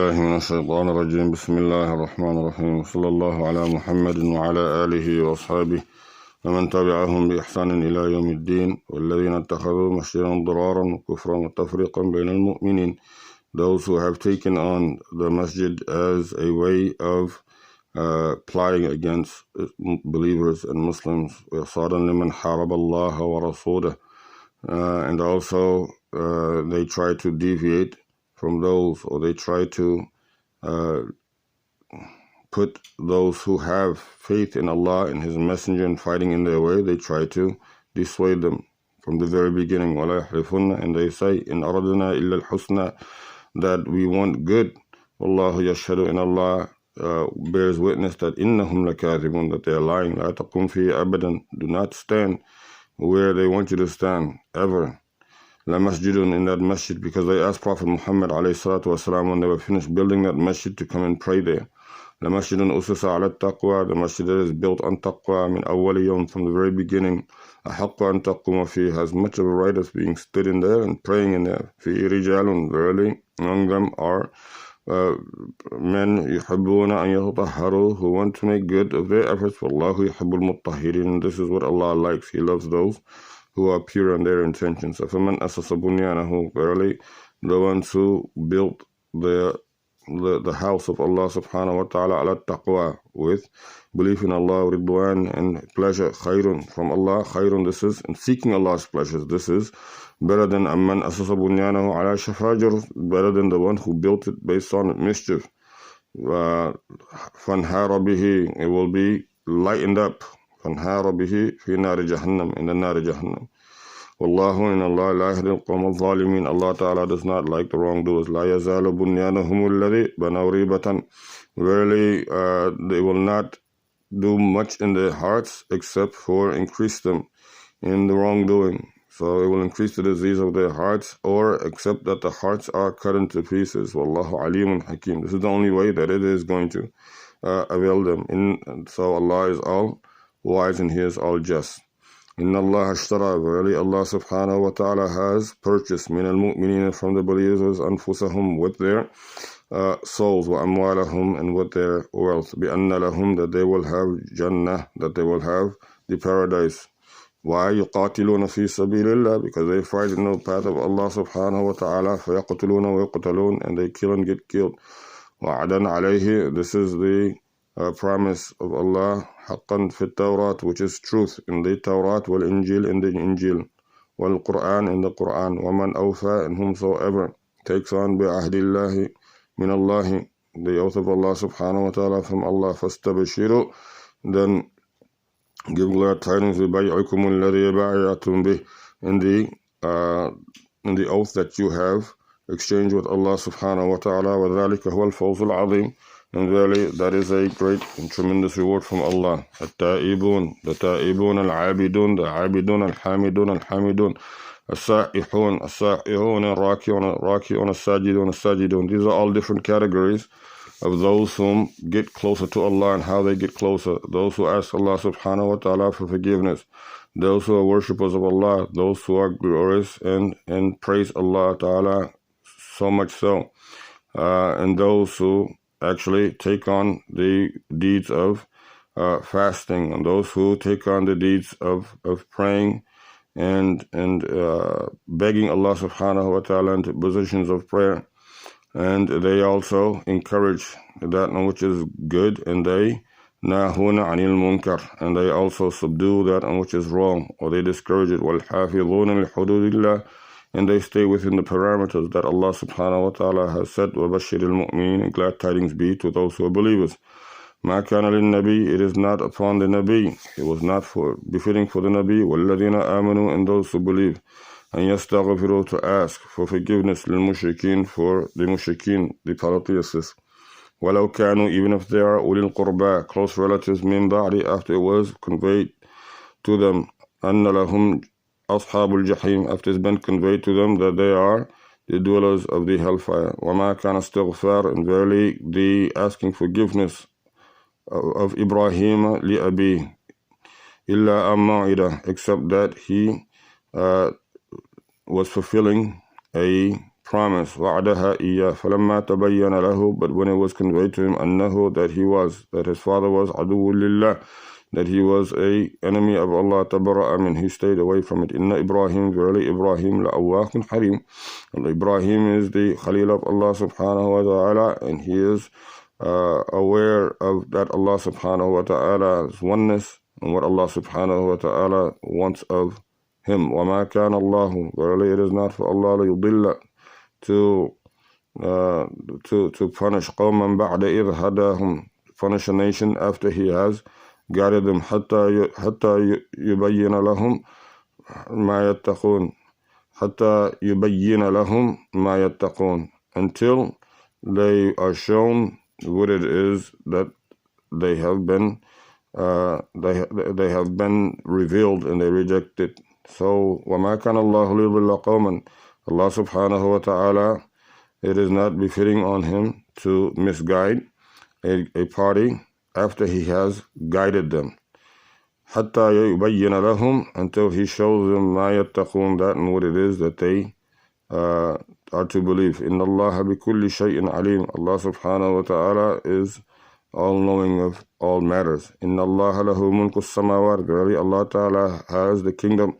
بالله من الشيطان الرجيم بسم الله الرحمن الرحيم صلى الله على محمد وعلى آله وأصحابه ومن تبعهم بإحسان إلى يوم الدين والذين اتخذوا مسجدا ضرارا وكفرا وتفريقا بين المؤمنين. Those who have taken on the masjid as a way of plotting against believers and Muslims, وإرصادا لمن حارب الله ورسوله, and also they try to deviate from those, or they try to put those who have faith in Allah and His Messenger and fighting in their way, they try to dissuade them from the very beginning. وَلَا يَحْلِفُنَّ, and they say, إِنْ أَرَدْنَا إِلَّا الْحُسْنَى, that we want good. وَاللَّهُ يَشْهَدُ, and Allah bears witness that إِنَّهُمْ لَكَاذِبُونَ, that they are lying. لَا تَقُمْ فِيهِ أَبَدًا, do not stand where they want you to stand, ever. لَمَسْجِدٌ, in that masjid, because they asked Prophet Muhammad ﷺ when they were finished building that masjid to come and pray there. لَمَسْجِدٌ أُسِسَ عَلَى التَّقْوَى, the masjid that is built on taqwa, min awwali yawm, from the very beginning. أَحَقَّ أَن تَقُومَ فِيهِ, has much of a right of being stood in there and praying in there. فِي رِجَالٌ, verily among them are men يُحِبُّونَ أَن يَتَطَهَّرُوا, who want to make good of their efforts. وَاللَّهُ يُحِبُّ الْمُطَّهِّرِينَ, this is what Allah likes. He loves those who are pure in their intentions. فَمَنْ أَسَسَ بُنْيَانَهُ, verily the ones who built the house of Allah subhanahu wa ta'ala ala taqwa, with belief in Allah, ridwan, and pleasure, khayrun, from Allah, khayrun, this is, and seeking Allah's pleasures, this is better than amman asasa bunyanahu ala shafajr, better than the one who built it based on mischief. Fanhara bihi, it will be lightened up. Fanhara bihi fi nari jahannam, in the nari jahannam. Wallahu, in Allah, la yahdi al-qawm al-zalimin, Allah Ta'ala does not like the wrongdoers. La yazalu bunyanahum alladhi banaw ribatan, verily they will not do much in their hearts except for increase them in the wrongdoing. So it will increase the disease of their hearts, or except that the hearts are cut into pieces. Wallahu alimun hakim, this is the only way that it is going to avail them. So Allah is all wise and He is all just. Inna Allah ashtara, verily Allah subhanahu wa ta'ala has purchased min al-mu'minina, from the believers, anfusahum, with their souls, wa amwalahum, and with their wealth, bi anna lahum, that they will have jannah, that they will have the paradise. Why? yuqatiluna fi sabilillah, because they fight in the path of Allah subhanahu wa ta'ala, fayaqtuluna wa yuqtalun, and they kill and get killed. Wa'adan alayhi, this is the promise of Allah, haqqan fi Tawrat, which is truth in the Tawrat, wal Injil, in the Injil, wal Quran, in the Quran, wa man awfa, and whomsoever takes on bi ahdillahi min Allahi, the oath of Allah subhanahu wa ta'ala from Allah, fastabshiru, then give glad tidings bi bay'ikum alladhi bay'atum bih, in the oath that you have exchanged with Allah subhanahu wa ta'ala, wa dhalika huwa al-fawz al-azim, and verily that is a great and tremendous reward from Allah. At-ta'ibun, the ta'ibun, al-abidun, the abidun, al-hamidun, al-hamidun, as-sa'ihun, as-sa'ihun, al-raki'un, as-sajidun, as-sajidun. These are all different categories of those whom get closer to Allah and how they get closer. Those who ask Allah subhanahu wa ta'ala for forgiveness, those who are worshippers of Allah, those who are glorious and praise Allah ta'ala so much so, and those who actually take on the deeds of fasting, and those who take on the deeds of praying and begging Allah subhanahu wa ta'ala into positions of prayer. And they also encourage that which is good, and they nahuna anil munkar, and they also subdue that which is wrong, or they discourage it. Wal hafidhuna li hududillah, and they stay within the parameters that Allah subhanahu wa ta'ala has set. وَبَشِّرِ الْمُؤْمِنِينَ, and glad tidings be to those who are believers. مَا كَانَ لِلنَّبِيِّ, it is not upon the Nabi, it was not befitting for the Nabi, وَالَّذِينَ آمَنُوا, and those who believe, أَن يَسْتَغْفِرُوا, to ask for forgiveness, لِلْمُشْرِكِينَ, for the mushrikeen, the polytheists. وَلَوْ كَانُوا, even if they are أُولِي الْقُرْبَى, close relatives, مِن بَعْدِ, after it was conveyed to them, أَنَّ لَهُمْ Ashabul Jahim, after it's been conveyed to them that they are the dwellers of the hellfire. وَمَا كَانَ اسْتِغْفَارٌ, and verily the asking forgiveness of Ibrahim لِأَبِيهِ إِلَّا أَمَّعِدَ, except that he was fulfilling a promise, وعدها إياه فلما تبين له, but when it was conveyed to him, أنه, that his father was عدو لله, that he was a enemy of Allah, تبرأ من, he stayed away from it. إن إبراهيم, verily Ibrahim, لأواه حليم, and Ibrahim is the Khalil of Allah subhanahu wa ta'ala, and he is aware of that Allah subhanahu wa ta'ala's oneness and what Allah subhanahu wa ta'ala wants of him. وَمَا كَانَ اللَّهُ, verily it is not for Allah ليضل, to punish قوما بعد إذ هداهم, punish a nation after he has guided them, حتى يبين لهم ما يتقون, حتى يبين لهم ما يتقون, until they are shown what it is that they have been revealed and they reject it. So وَمَا كَانَ اللَّهُ لِيضِلَّ قَوْمًا, Allah subhanahu wa ta'ala, it is not befitting on him to misguide a party after he has guided them. حَتَّى يُبَيِّنَ لَهُمْ, until he shows them مَا يَتَّقُونَ, that and what it is that they are to believe. إِنَّ اللَّهَ بِكُلِّ شَيْءٍ عَلِيمٌ, Allah subhanahu wa ta'ala is all-knowing of all matters. إِنَّ اللَّهَ لَهُ مُلْكُ السَّمَاوَاتِ, verily Allah ta'ala has the kingdom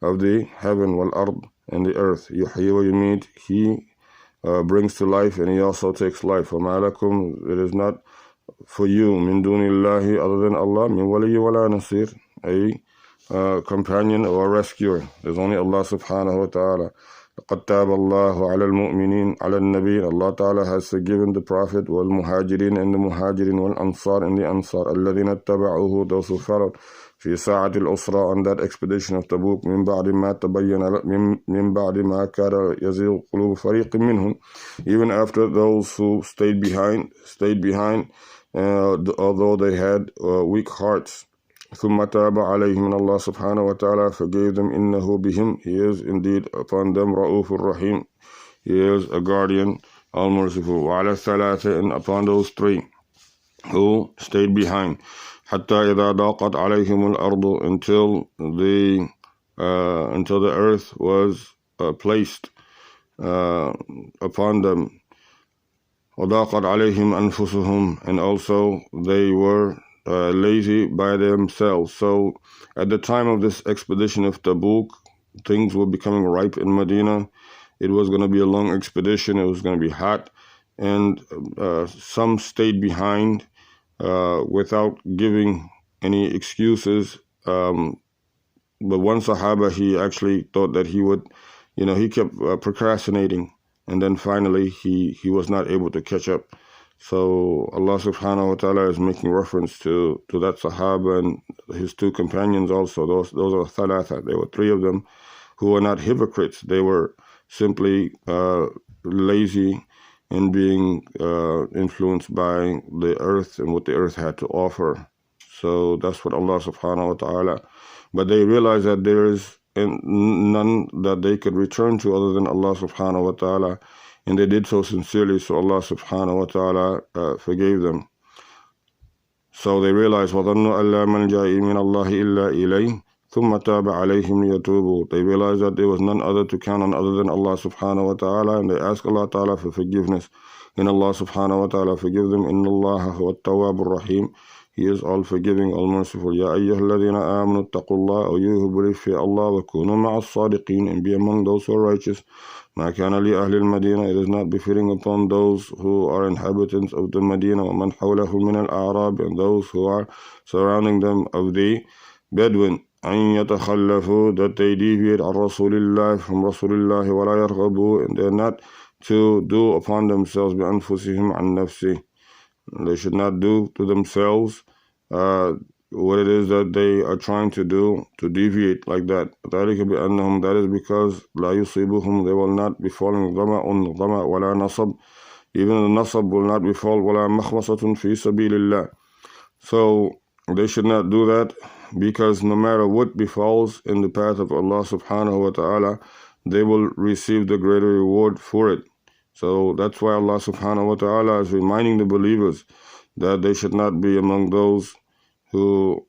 of the heaven, wal-ard, and the earth. يُحْيِي وَيُمِيتُ, he brings to life and he also takes life. وَمَا لَكُمْ, it is not for you, مِن دُونِ اللَّهِ, other than Allah, مِن وَلِيٍّ وَلَا نَصِيرٍ, a companion or a rescuer. There's only Allah subhanahu wa ta'ala. لَقَدْ تَابَ اللَّهُ عَلَى الْمُؤْمِنِينَ عَلَى النَّبِيِّ, Allah ta'ala has forgiven the Prophet, وَالْمُهَاجِرِينَ, and the Muhajirin, وَالْأَنصَارِ, and the Ansar, الَّذِينَ اتَّبَعُوهُ, those who followed, في ساعة الأسرة, on that expedition of Tabuk, من بعد ما تبين, من بعد ما كاد يزيغ قلوب فريق منهم, even after those who stayed behind, although they had weak hearts. ثم تاب عليهم, and Allah subhanahu wa ta'ala forgave them. إنه بهم, he is indeed upon them رؤوف الرحيم, he is a guardian, all merciful. وعلى الثلاثة, and upon those three who stayed behind. حتى إذا ضاقت عليهم الأرض, until the earth was placed upon them. وضاقت عليهم أنفسهم, and also they were lazy by themselves. So at the time of this expedition of Tabuk, things were becoming ripe in Medina. It was going to be a long expedition. It was going to be hot, and some stayed behind without giving any excuses. But one Sahaba, he actually thought that he would, he kept procrastinating, and then finally he was not able to catch up. So Allah subhanahu wa ta'ala is making reference to that Sahaba and his two companions also. Those are thalatha. There were three of them who were not hypocrites. They were simply lazy and being influenced by the earth and what the earth had to offer. So that's what Allah subhanahu wa ta'ala. But they realized that there is none that they could return to other than Allah subhanahu wa ta'ala. And they did so sincerely, so Allah subhanahu wa ta'ala forgave them. So they realized, وَظَنُّوا أَن لَا مَلْجَأَ مِنَ اللَّهِ إِلَّا إِلَيْهِ ثُمَّ تَابَ عَلَيْهِمْ لِيَتُوبُوا. They realized that there was none other to count on other than Allah subhanahu wa ta'ala, and they asked Allah ta'ala for forgiveness. And Allah subhanahu wa ta'ala forgive them. إِنَّ اللَّهَ هُوَ التَّوَّابُ الرَّحِيمُ, he is all forgiving, all merciful. يَا أَيُّهَا الَّذِينَ آمَنُوا اتَّقُوا اللَّهَ, O you who believe, fear Allah, وَكُونُوا مَعَ الصَّادِقِينَ, and be among those who are righteous. مَا كَانَ لِأَهْلِ الْمَدِينَةِ, it is not befitting upon those who are inhabitants of the Medina, وَمَنْ حَوْلَهُ مِنَ الْأَعْرَابِ, and those who are surrounding them of the Bedouin, أَنْ يَتَخَلَّفُوا, that they deviate عَنْ رَسُولِ اللَّهِ, from Rasulullah, وَلَا يَرْغَبُوا, and they are not to do upon themselves بِأَنفُسِهِمْ عَنْ نَفْسِهِ, they should not do to themselves what it is that they are trying to do, to deviate like that. ذَلِكَ بِأَنَّهُمْ, that is because لَا يُصِيبُهُمْ, they will not befalling ظَمَأٌ وَلَا نَصَبٌ, even the nasab will not befall, وَلَا مَخْمَصَةٌ فِي سَبِيلِ اللَّهِ. So they should not do that, because no matter what befalls in the path of Allah subhanahu wa ta'ala, they will receive the greater reward for it. So that's why Allah subhanahu wa ta'ala is reminding the believers that they should not be among those who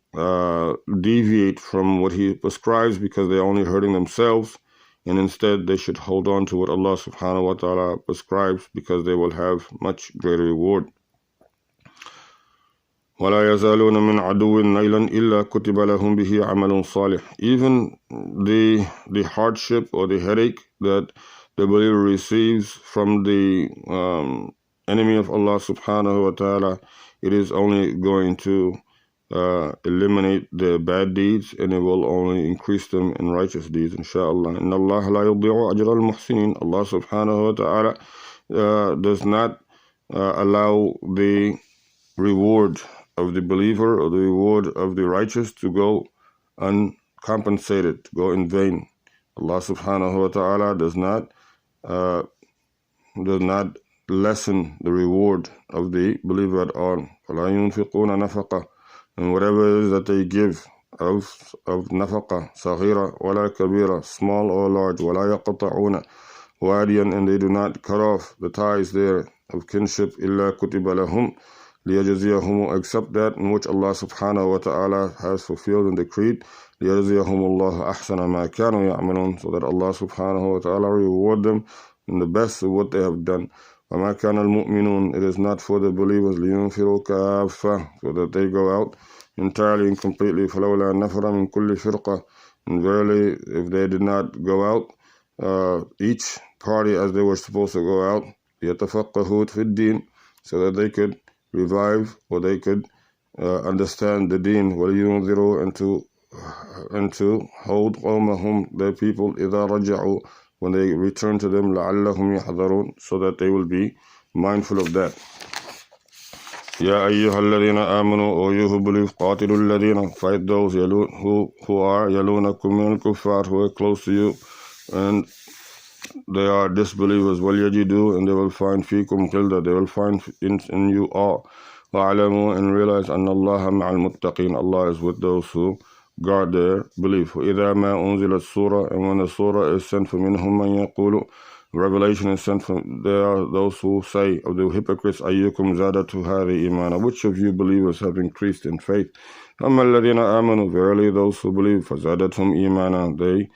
deviate from what He prescribes, because they're only hurting themselves and instead they should hold on to what Allah subhanahu wa ta'ala prescribes, because they will have much greater reward. وَلَا يَزَالُونَ مِنْ عَدُوٍ نَيْلًا إِلَّا كُتِبَ لَهُمْ بِهِ عَمَلٌ صَالِحٌ. Even the hardship or the headache that the believer receives from the enemy of Allah subhanahu wa ta'ala, it is only going to eliminate the bad deeds, and it will only increase them in righteous deeds, inshallah. إِنَّ اللَّهَ لَا يُضِيعُ أَجْرَ الْمُحْسِنِينَ. Allah subhanahu wa ta'ala does not allow the reward of the believer or the reward of the righteous to go uncompensated, to go in vain. Allah subhanahu wa ta'ala does not lessen the reward of the believer at all. فَلَا يُنْفِقُونَ نَفَقَةً. And whatever it is that they give of nafaqa, صغيرة ولا كبيرة, small or large, ولا يقطعون واديا, and they do not cut off the ties there of kinship, إلا كتب لهم ليجزيهم, except that in which Allah subhanahu wa ta'ala has fulfilled and decreed, ليجزيهم الله أحسن ما كانوا يعملون, so that Allah subhanahu wa ta'ala reward them in the best of what they have done. وما كان المؤمنون, it is not for the believers, لينفروا كافة, so that they go out entirely and completely. فلولا نفر من كل فرقة, and verily if they did not go out each party as they were supposed to go out, يتفقهوا في الدين, so that they could revive or they could understand the deen, وَلِيُنذِرُوا, and to hold قَوْمَهُمْ, their people, إِذَا رَجَعُوا, when they return to them, لَعَلَّهُمْ يَحْذَرُونَ, so that they will be mindful of that. يَا أَيُّهَا الَّذِينَ آمَنُوا, O you who believe, قَاتِلُوا الَّذِينَ, fight those who are يَلُونَكُمْ مِنَ الْكُفَّارِ, who are close to you, and they are disbelievers. وَلْيَجِدُوا, and they will find فِيكُمْ غِلْظَةً, they will find in you awe. وَاعْلَمُوا, and realize أَنَّ اللَّهَ مَعَ الْمُتَّقِينَ, Allah is with those who guard their belief. وَإِذَا مَا أُنزِلَتْ سُورَةٌ, and when a surah is sent, فَمِنْهُمْ مَنْ يَقُولُ, revelation is sent from, there are those who say of the hypocrites, أَيُّكُمْ زَادَتْهُ هَذِهِ إِيمَانًا, which of you believers have increased in faith? أَمَّا الَّذِينَ آمَنُوا, verily those who believe, فَزَادَتْهُمْ إِيمَانًا, they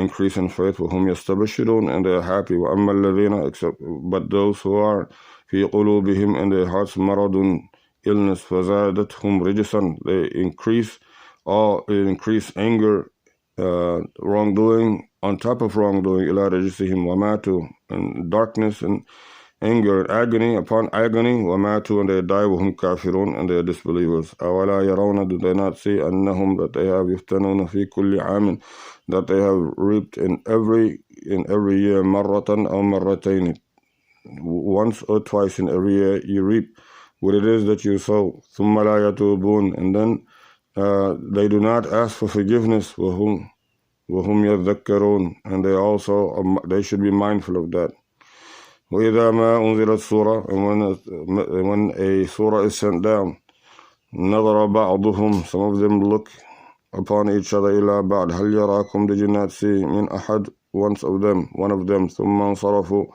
increase in faith, وَهُمْ يَسْتَبْشِرُونَ, and they are happy. وَأَمَّا الَّذِينَ, but those who are فِي قُلُوبِهِمْ, in their hearts, مَرَضٌ, illness, فَزَادَتْهُمْ رِجْسًا, they increase anger, wrongdoing on top of wrongdoing, إِلَىٰ رِجْسِهِمْ وَمَاتُوا, and darkness and anger and agony upon agony, وَمَاتُوا, and they die, وَهُمْ كَافِرُونَ, and they are disbelievers. أَوَلَا يَرَوْنَ, do they not see, أَنَّهُمْ, that they have يُفْتَنُونَ فِي كُلِّ عَامٍ, that they have reaped in every year, مَرَّةً أَوْ مَرَّتَيْنِ, once or twice in every year you reap what it is that you sow. ثُمَّ لَا يَتُوبُونَ, and then they do not ask for forgiveness. وَهُمْ يَذَّكَّرُونَ, and they should be mindful of that. وَإِذَا مَا أُنزِلَتْ سُورَةٌ, and when a surah is sent down, نَظَرَ بَعْضُهُمْ, some of them look upon each other, إِلَىٰ بَعْضٍ هَلْ يَرَاكُمْ, did you not see, مِنْ أَحَدٍ, one of them, ثُمَّ انصَرَفُوا,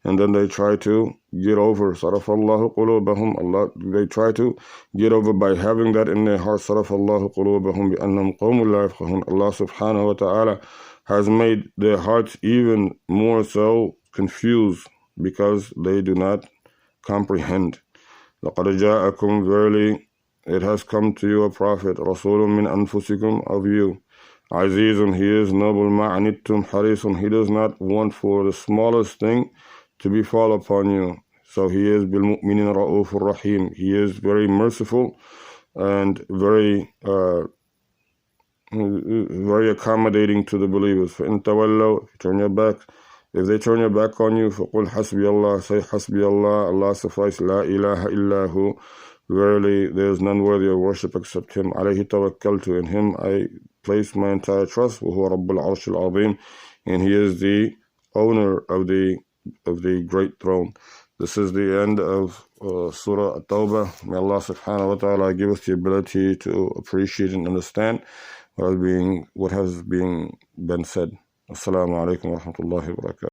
and then they try to get over, صَرَفَ اللَّهُ قُلُوبَهُمْ, they try to get over by having that in their heart, صَرَفَ اللَّهُ قُلُوبَهُمْ بِأَنَّهُمْ قَوْمٌ لَا يَفْقَهُونَ, Allah subhanahu wa ta'ala has made their hearts even more so confused, because they do not comprehend. لَقَدْ جَاءَكُمْ, verily it has come to you a prophet, رَسُولٌ مِّنْ أَنفُسِكُمْ, of you, عَزِيزٌ, he is noble, مَا عَنِتُّمْ حَرِيصٌ, he does not want for the smallest thing to befall upon you. So he is بِالْمُؤْمِنِينَ رَءُوفٌ رَحِيمٌ, he is very merciful and very accommodating to the believers. فَإِن تَوَلَّوْا, if they turn your back on you, فَقُلْ حَسْبِيَ اللَّهُ, say حَسْبِيَ اللَّهُ, Allah suffice, لَا إِلَهَ إِلَّا هُ, verily there is none worthy of worship except him. عَلَيْهِ تَوَكَّلْتُ, in him I place my entire trust. وَهُوَ رَبُّ الْعَرْشِ الْعَظِيمِ, and he is the owner of the great throne. This is the end of Surah At-Tawbah. May Allah subhanahu wa ta'ala give us the ability to appreciate and understand what has been said. Assalamu alaikum wa rahmatullahi wa barakatuh.